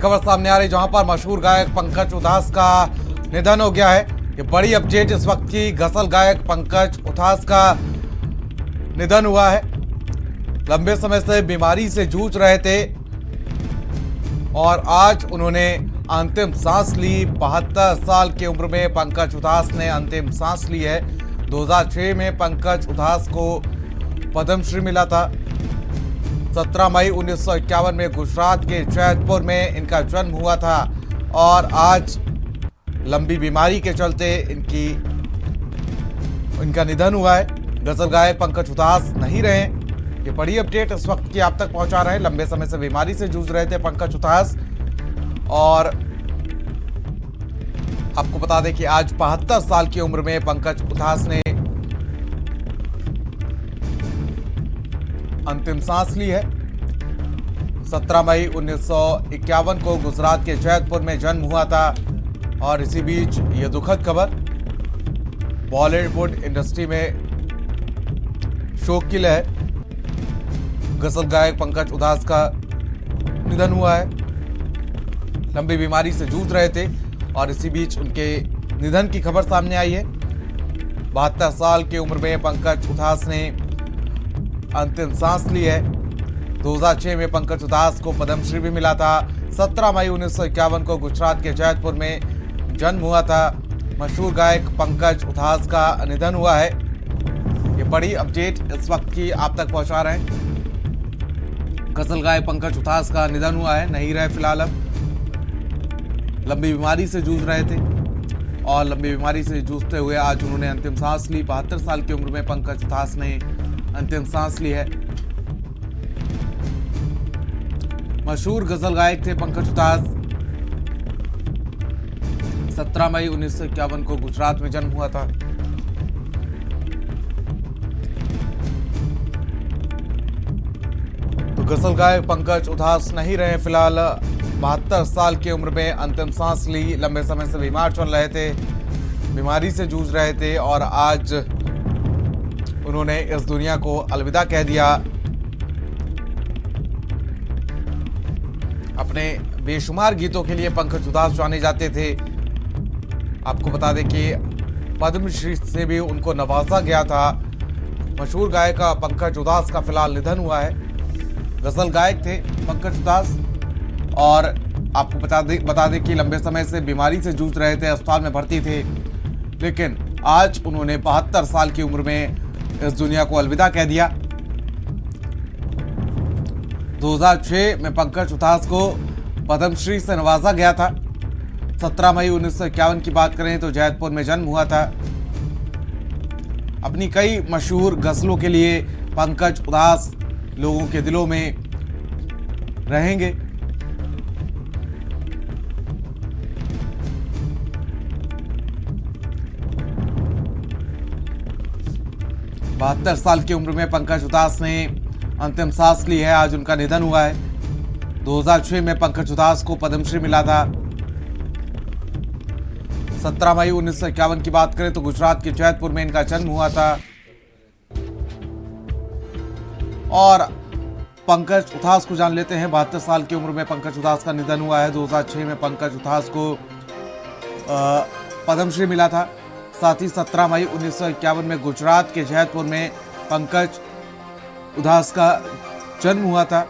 खबर सामने आ रही जहां पर मशहूर गायक पंकज उधास का निधन हो गया है। ये बड़ी अपडेट इस वक्त की। गजल गायक पंकज उधास का निधन हुआ है। लंबे समय से बीमारी से जूझ रहे थे और आज उन्होंने अंतिम सांस ली। 72 साल की उम्र में पंकज उधास ने अंतिम सांस ली है। 2006 में पंकज उधास को पद्मश्री मिला था। 17 मई 1951 में गुजरात के जैतपुर में इनका जन्म हुआ था और आज लंबी बीमारी के चलते इनका निधन हुआ है। गजल गायक पंकज उधास नहीं रहे। ये बड़ी अपडेट इस वक्त की आप तक पहुंचा रहे हैं। लंबे समय से बीमारी से जूझ रहे थे पंकज उधास और आपको बता दें कि आज 72 साल की उम्र में पंकज उधास ने अंतिम सांस ली है। 17 मई 1951 को गुजरात के जैतपुर में जन्म हुआ था और इसी बीच यह दुखद खबर बॉलीवुड इंडस्ट्री में शोक की लहर। गजल गायक पंकज उधास का निधन हुआ है। लंबी बीमारी से जूझ रहे थे और इसी बीच उनके निधन की खबर सामने आई है। 72 साल की उम्र में पंकज उधास ने अंतिम सांस ली है। 2006 में पंकज उधास को पद्मश्री भी मिला था। 17 मई 1951 को गुजरात के जैतपुर में जन्म हुआ था। मशहूर गायक पंकज उधास का निधन हुआ है। ये बड़ी अपडेट इस वक्त की आप तक पहुंचा रहे हैं। गजल गायक पंकज उधास का निधन हुआ है, नहीं रहे फिलहाल। अब लंबी बीमारी से जूझ रहे थे और लंबी बीमारी से जूझते हुए आज उन्होंने अंतिम सांस ली। 72 साल की उम्र में पंकज उधास ने अंतिम सांस ली है। मशहूर गजल गायक थे पंकज उधास। 17 मई 1951 को गुजरात में जन्म हुआ था। तो गजल गायक पंकज उधास नहीं रहे फिलहाल। 72 साल की उम्र में अंतिम सांस ली। लंबे समय से बीमार चल रहे थे, बीमारी से जूझ रहे थे और आज उन्होंने इस दुनिया को अलविदा कह दिया। अपने बेशुमार गीतों के लिए पंकज उधास जाने जाते थे। आपको बता दें कि पद्मश्री से भी उनको नवाजा गया था। मशहूर गायक पंकज उधास का फिलहाल निधन हुआ है। गजल गायक थे पंकज उधास और आपको बता दें कि लंबे समय से बीमारी से जूझ रहे थे, अस्पताल में भर्ती थे, लेकिन आज उन्होंने 72 साल की उम्र में इस दुनिया को अलविदा कह दिया। 2006 में पंकज उधास को पद्मश्री से नवाजा गया था। 17 मई 1951 की बात करें तो जैतपुर में जन्म हुआ था। अपनी कई मशहूर गजलों के लिए पंकज उधास लोगों के दिलों में रहेंगे। बहत्तर साल की उम्र में पंकज उधास ने अंतिम सांस ली है। आज उनका निधन हुआ है। 2006 में पंकज उधास को पद्मश्री मिला था। 17 मई 1951 की बात करें तो गुजरात के जैतपुर में इनका जन्म हुआ था और पंकज उधास को जान लेते हैं। 72 साल की उम्र में पंकज उधास का निधन हुआ है। 2006 में पंकज उधास को पद्मश्री मिला था। साथ ही 17 मई 1951 में गुजरात के जैतपुर में पंकज उधास का जन्म हुआ था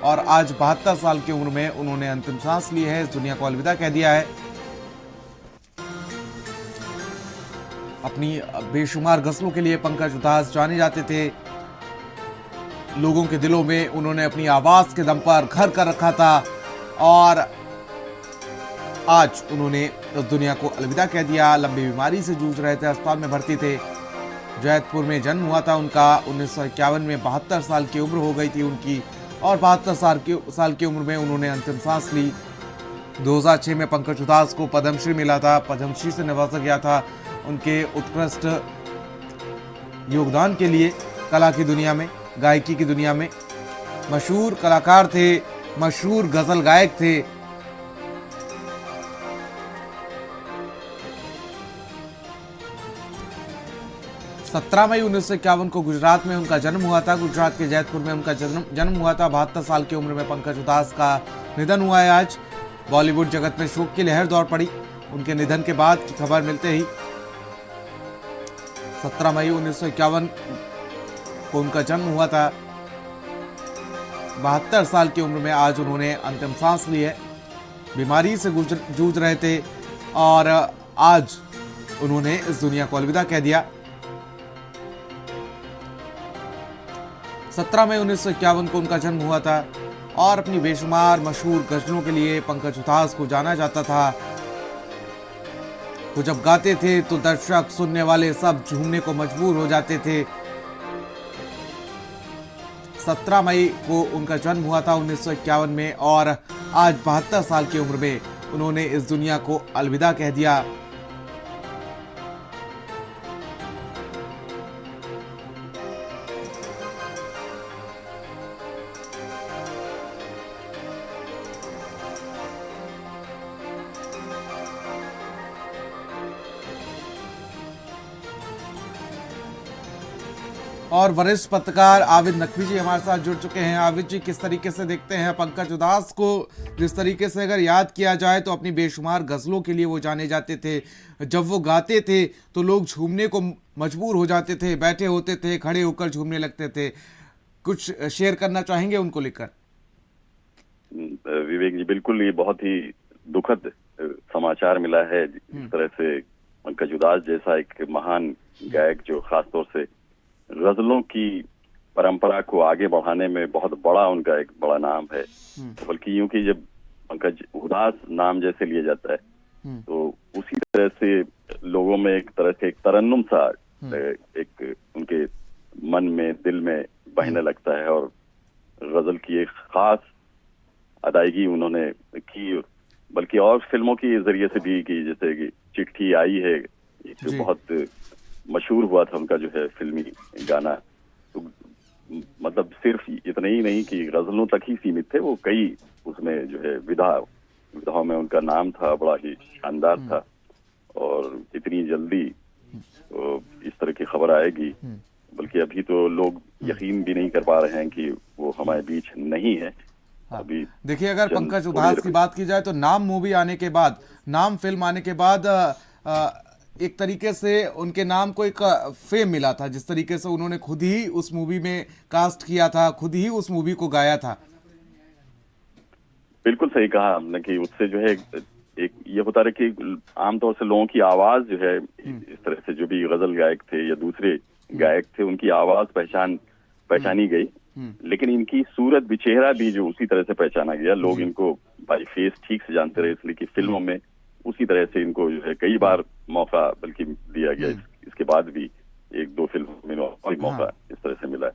और आज 72 साल की उम्र में उन्होंने अंतिम सांस ली है। इस दुनिया को अलविदा कह दिया है। अपनी बेशुमार गजलों के लिए पंकज उधास जाने जाते थे। लोगों के दिलों में उन्होंने अपनी आवाज के दम पर घर कर रखा था और आज उन्होंने इस दुनिया को अलविदा कह दिया। लंबी बीमारी से जूझ रहे थे, अस्पताल में भर्ती थे। जैतपुर में जन्म हुआ था उनका। 1951 में 72 साल की उम्र हो गई थी उनकी और 72 साल की उम्र में उन्होंने अंतिम सांस ली। 2006 में पंकज उधास को पद्मश्री मिला था। पद्मश्री से नवाजा गया था उनके उत्कृष्ट योगदान के लिए कला की दुनिया में, गायकी की दुनिया में। मशहूर कलाकार थे, मशहूर गजल गायक थे। सत्रह मई 1951 को गुजरात में उनका जन्म हुआ था। गुजरात के जैतपुर में उनका जन्म हुआ था। 72 साल की उम्र में पंकज उधास का निधन हुआ है आज। बॉलीवुड जगत में शोक की लहर दौड़ पड़ी। उनके निधन के बाद की खबर मिलते ही 17 मई 1951 को उनका जन्म हुआ था। 72 साल की उम्र में आज उन्होंने अंतिम सांस ली है। बीमारी से जूझ रहे थे और आज उन्होंने इस दुनिया को अलविदा कह दिया। 17 मई 1951 को उनका जन्म हुआ था और अपनी बेशुमार मशहूर गजलों के लिए पंकज उधास को जाना जाता था। वो जब गाते थे तो दर्शक, सुनने वाले सब झूमने को मजबूर हो जाते थे। 17 मई को उनका जन्म हुआ था 1951 में और आज 72 साल की उम्र में उन्होंने इस दुनिया को अलविदा कह दिया। और वरिष्ठ पत्रकार आविद नकवी जी हमारे साथ जुड़ चुके हैं। आविद जी, किस तरीके से देखते हैं पंकज उधास को? जिस तरीके से अगर याद किया जाए तो अपनी बेशुमार गजलों के लिए वो जाने जाते थे। जब वो गाते थे तो लोग झूमने को मजबूर हो जाते थे, बैठे होते थे, खड़े होकर झूमने लगते थे। कुछ शेयर करना चाहेंगे उनको लेकर? विवेक जी, बिल्कुल ये बहुत ही दुखद समाचार मिला है। इस तरह से पंकज उधास जैसा एक महान गायक, जो खासतौर से गजलों की परंपरा को आगे बढ़ाने में बहुत बड़ा उनका एक बड़ा नाम है। बल्कि यूं कि जब पंकज उधास नाम जैसे लिया जाता है तो उसी तरह से लोगों में एक तरह से एक तरन्नुम सा एक उनके मन में, दिल में बहने लगता है। और गजल की एक खास अदायगी उन्होंने की, बल्कि और फिल्मों के जरिए से भी की, जैसे कि चिट्ठी आई है, एक बहुत मशहूर हुआ था उनका जो है फिल्मी गाना। तो मतलब सिर्फ इतना ही नहीं कि गजलों तक ही सीमित थे, वो कई उसमें जो है विधाओं में उनका नाम था, बड़ा ही शानदार था। और इतनी जल्दी तो इस तरह की खबर आएगी, बल्कि अभी तो लोग यकीन भी नहीं कर पा रहे हैं कि वो हमारे बीच नहीं है। अभी देखिए, अगर पंकज उधास की बात की जाए तो नाम मूवी आने के बाद, नाम फिल्म आने के बाद एक तरीके से उनके नाम को एक फेम मिला था। जिस तरीके से उन्होंने खुद ही उस मूवी में कास्ट किया था, खुद ही उस मूवी को गाया था। बिल्कुल सही कहा हमने कि उससे जो है एक ये होता रहा कि आमतौर से लोगों की आवाज जो है, इस तरह से जो भी गजल गायक थे या दूसरे गायक थे, उनकी आवाज पहचानी गई, लेकिन इनकी सूरत भी, चेहरा भी जो उसी तरह से पहचाना गया। लोग इनको बाई फेस ठीक से जानते रहे, इसलिए कि फिल्मों में उसी तरह से इनको जो है कई बार मौका बल्कि दिया गया। इसके बाद भी एक दो फिल्मों में और मौका इस तरह से मिला है।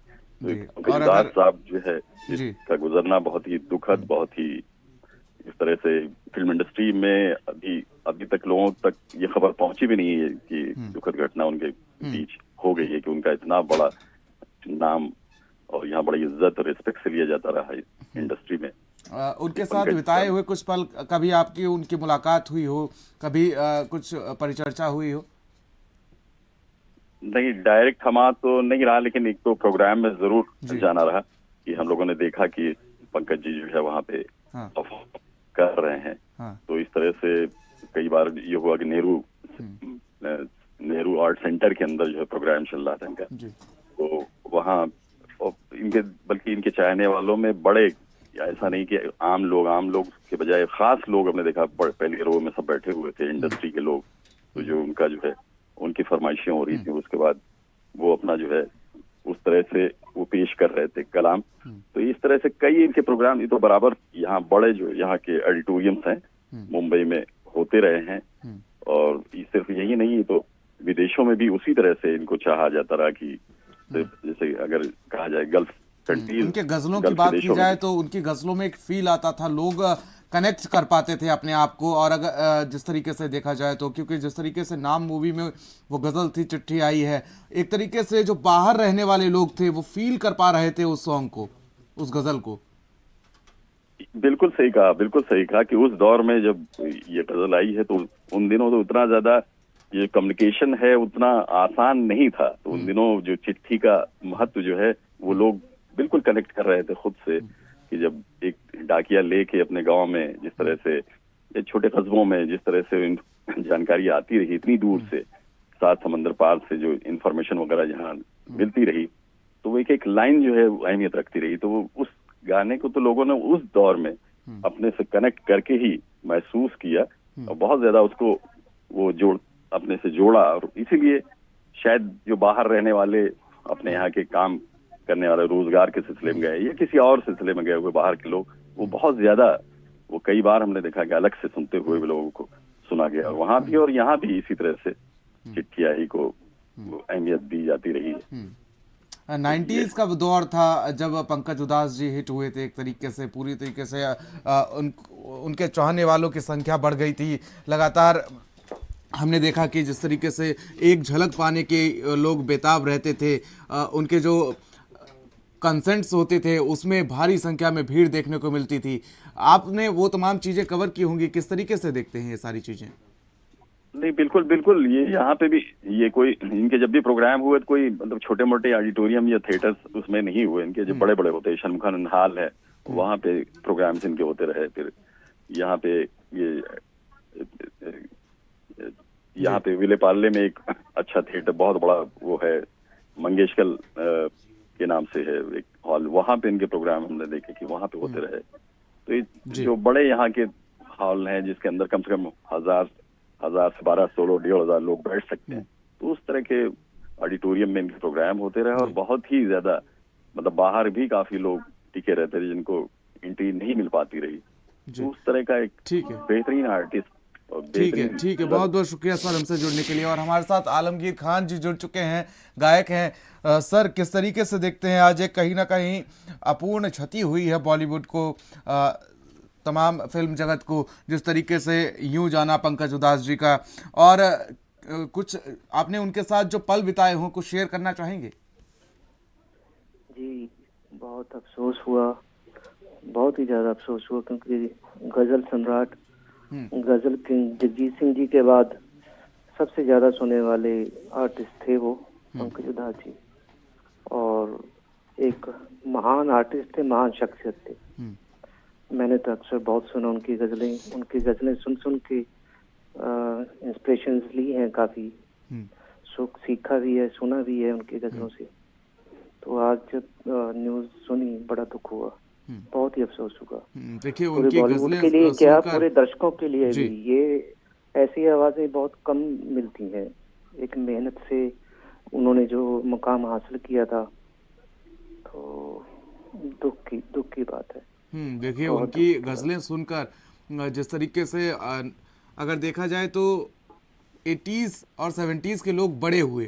तो उधास साहब जो है, इसका गुजरना बहुत ही दुखद, बहुत ही इस तरह से फिल्म इंडस्ट्री में अभी तक लोगों तक ये खबर पहुंची भी नहीं है कि दुखद घटना उनके बीच हो गई है, कि उनका इतना बड़ा नाम और यहाँ बड़ी इज्जत और रिस्पेक्ट से लिया जाता रहा है इंडस्ट्री में। उनके साथ बिताए हुए कुछ पल, कभी आपकी उनकी मुलाकात हुई हो, कभी कुछ परिचर्चा हुई हो? नहीं, डायरेक्ट हमा तो नहीं रहा, लेकिन एक तो प्रोग्राम में जरूर जाना रहा कि हम लोगों ने देखा कि पंकज जी जो है वहाँ पे कर रहे हैं। तो इस तरह से कई बार ये हुआ कि नेहरू आर्ट सेंटर के अंदर जो है प्रोग्राम चल रहा था इनका, तो वहाँ बल्कि इनके चाहने वालों में बड़े, ऐसा नहीं कि आम लोग के बजाय खास लोग हमने देखा, पहले रो में सब बैठे हुए थे इंडस्ट्री के लोग। तो जो उनका जो है उनकी फरमाइशें हो रही थी, उसके बाद वो अपना जो है उस तरह से वो पेश कर रहे थे कलाम। तो इस तरह से कई इनके प्रोग्राम, ये तो बराबर यहाँ बड़े जो यहाँ के ऑडिटोरियम्स हैं मुंबई में होते रहे हैं। और सिर्फ यही नहीं, तो विदेशों में भी उसी तरह से इनको चाहा जाता रहा कि जैसे अगर कहा जाए गल्फ कंट्रीज, उनके गजलों की बात की जाए तो उनकी गजलों में एक फील आता था, लोग कनेक्ट कर पाते थे अपने आप को। और अगर जिस तरीके से देखा जाए तो, क्योंकि जिस तरीके से नाम मूवी में वो गजल थी, चिट्ठी आई है, एक तरीके से जो बाहर रहने वाले लोग थे वो फील कर पा रहे थे उस सॉन्ग को, उस गजल को। बिल्कुल सही कहा कि उस दौर में जब ये गजल आई है तो उन दिनों तो उतना ज्यादा ये कम्युनिकेशन है उतना आसान नहीं था। तो उन दिनों जो चिट्ठी का महत्व जो है वो लोग बिल्कुल कनेक्ट कर रहे थे खुद से, कि जब एक डाकिया लेके अपने गांव में जिस तरह से ये छोटे कस्बों में जिस तरह से जानकारी आती रही इतनी दूर से, 7 समंदर पार से जो इंफॉर्मेशन वगैरह जहाँ मिलती रही, तो वो एक एक लाइन जो है अहमियत रखती रही। तो वो उस गाने को तो लोगों ने उस दौर में अपने से कनेक्ट करके ही महसूस किया और बहुत ज्यादा उसको वो अपने से जोड़ा। और इसीलिए शायद जो बाहर रहने वाले, अपने यहाँ के काम करने वाले, रोजगार के सिलसिले में गए या किसी और सिलसिले में गए हुए बाहर के लोग, वो बहुत ज्यादा, वो कई बार हमने देखा कि अलग से सुनते हुए भी लोगों को सुना गया। वहां भी और यहाँ भी इसी तरह से चिट्ठियाही को अहमियत दी जाती रही है। 90s का दौर था जब पंकज उधास जी हिट हुए थे, एक तरीके से पूरी तरीके से उनके चाहने वालों की संख्या बढ़ गई थी लगातार। हमने देखा कि जिस तरीके से एक झलक पाने के लोग बेताब रहते थे, उनके जो कंसेंट्स होते थे उसमें भारी संख्या में भीड़ देखने को मिलती थी। आपने वो तमाम चीज़ें कवर की होंगी, किस तरीके से देखते हैं ये सारी चीज़ें? नहीं, बिल्कुल बिल्कुल, ये यहाँ पे भी ये कोई इनके जब भी प्रोग्राम हुए तो कोई मतलब छोटे मोटे ऑडिटोरियम या थिएटर्स उसमें नहीं हुए। इनके जो बड़े बड़े होते हैं, शनमुखानंद हॉल है, वहाँ पे प्रोग्राम्स इनके होते रहे। फिर यहाँ पे यहाँ पे विलेपार्ले में एक अच्छा थिएटर, बहुत बड़ा वो है, मंगेशकर के नाम से है एक हॉल, वहाँ पे इनके प्रोग्राम हमने देखे कि वहाँ पे होते रहे। तो ये जो बड़े यहाँ के हॉल हैं जिसके अंदर कम से कम 1000 से 1200, 1500 लोग बैठ सकते हैं, तो उस तरह के ऑडिटोरियम में इनके प्रोग्राम होते रहे। और बहुत ही ज्यादा मतलब बाहर भी काफी लोग टिके रहते थे जिनको एंट्री नहीं मिल पाती रही। तो उस तरह का एक बेहतरीन आर्टिस्ट। ठीक है, बहुत बहुत शुक्रिया सर हमसे जुड़ने के लिए। और हमारे साथ आलमगीर खान जी जुड़ चुके हैं, गायक हैं। सर, किस तरीके से देखते हैं आज एक कहीं ना कहीं अपूर्ण क्षति हुई है बॉलीवुड को, तमाम फिल्म जगत को, जिस तरीके से यूं जाना पंकज उधास जी का, और कुछ आपने उनके साथ जो पल बिताए हों कुछ शेयर करना चाहेंगे? जी, बहुत अफसोस हुआ, बहुत ही ज्यादा अफसोस हुआ, क्योंकि गजल सम्राट, गजल किंग जगजीत सिंह जी के बाद सबसे ज्यादा सुने वाले आर्टिस्ट थे वो पंकज उधास जी, और एक महान आर्टिस्ट थे, महान शख्सियत थे। मैंने तो अक्सर बहुत सुना उनकी गजलें सुन सुन के इंस्पिरेशंस ली हैं काफी, सीखा भी है, सुना भी है उनकी गजलों से। तो आज जब न्यूज सुनी बड़ा दुख हुआ, बहुत ही अफसोस हुआ। देखिए पूरे बॉलीवुड के लिए क्या, पूरे दर्शकों के लिए भी ये ऐसी आवाजें बहुत कम मिलती हैं। एक मेहनत से उन्होंने जो मुकाम हासिल किया था, तो दुख की बात है। देखिए उनकी गजलें सुनकर जिस तरीके से अगर देखा जाए तो 80s और 70s के लोग बड़े हुए,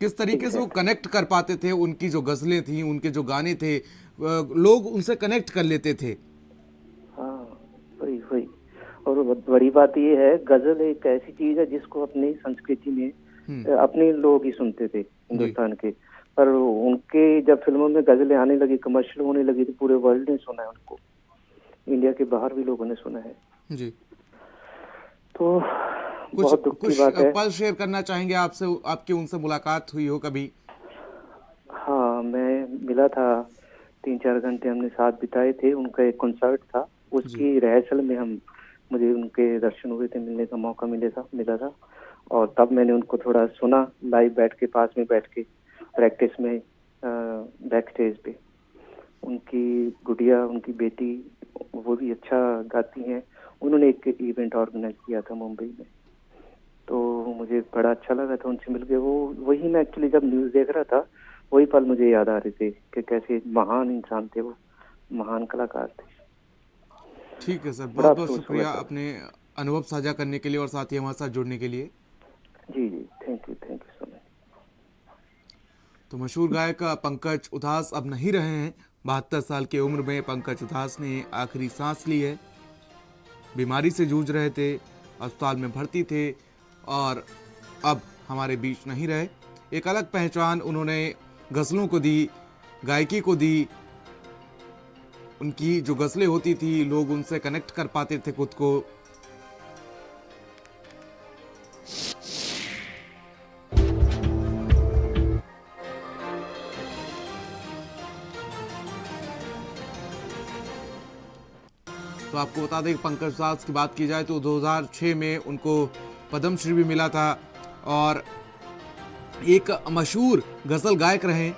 किस तरीके से वो कनेक्ट कर पाते थे, उनकी जो गजलें थी, उनके जो गाने थे, लोग उनसे कनेक्ट कर लेते थे। हाँ, वही। और बड़ी बात ये है, गजल एक ऐसी चीज है जिसको अपनी संस्कृति में अपने लोग ही सुनते थे हिंदुस्तान के, पर उनके जब फिल्मों में गजलें आने लगी, कमर्शियल होने लगी, तो पूरे वर्ल्ड ने सुना है उनको, इंडिया के बाहर भी लोगों ने सुना है जी। तो बहुत दुख की बात है। पल शेयर करना चाहेंगे आपसे, आपकी उनसे मुलाकात हुई हो कभी? हाँ, मैं मिला था, 3-4 घंटे हमने साथ बिताए थे। उनका एक कॉन्सर्ट था, उसकी रिहर्सल में मुझे उनके दर्शन हुए थे, मिलने का मौका मिला था। और तब मैंने उनको थोड़ा सुना लाइव, बैठ के पास में बैठ के प्रैक्टिस में बैक स्टेज पे। उनकी गुड़िया, उनकी बेटी, वो भी अच्छा गाती हैं। उन्होंने एक इवेंट ऑर्गेनाइज किया था मुंबई में, तो मुझे बड़ा अच्छा लगा था उनसे मिलके। वही मैं एक्चुअली जब न्यूज़ देख रहा था, वही पल मुझे याद आ रहे थे कि कैसे महान इंसान थे वो, महान कलाकार थे। ठीक है सर, बहुत बहुत शुक्रिया अपने अनुभव साझा करने के लिए और साथ ही हमारे साथ जुड़ने के लिए। जी, थैंक यू सो मच। तो मशहूर गायक पंकज उधास अब नहीं रहे हैं। 72 साल की उम्र में पंकज उधास ने आखिरी सांस ली है। बीमारी से जूझ रहे थे, अस्पताल में भर्ती थे और अब हमारे बीच नहीं रहे। एक अलग पहचान उन्होंने गज़लों को दी, गायकी को दी। उनकी जो गज़लें होती थी, लोग उनसे कनेक्ट कर पाते थे खुद को। तो आपको बता दें कि पंकज उधास की बात की जाए तो 2006 में उनको पद्मश्री भी मिला था और एक मशहूर गजल गायक रहे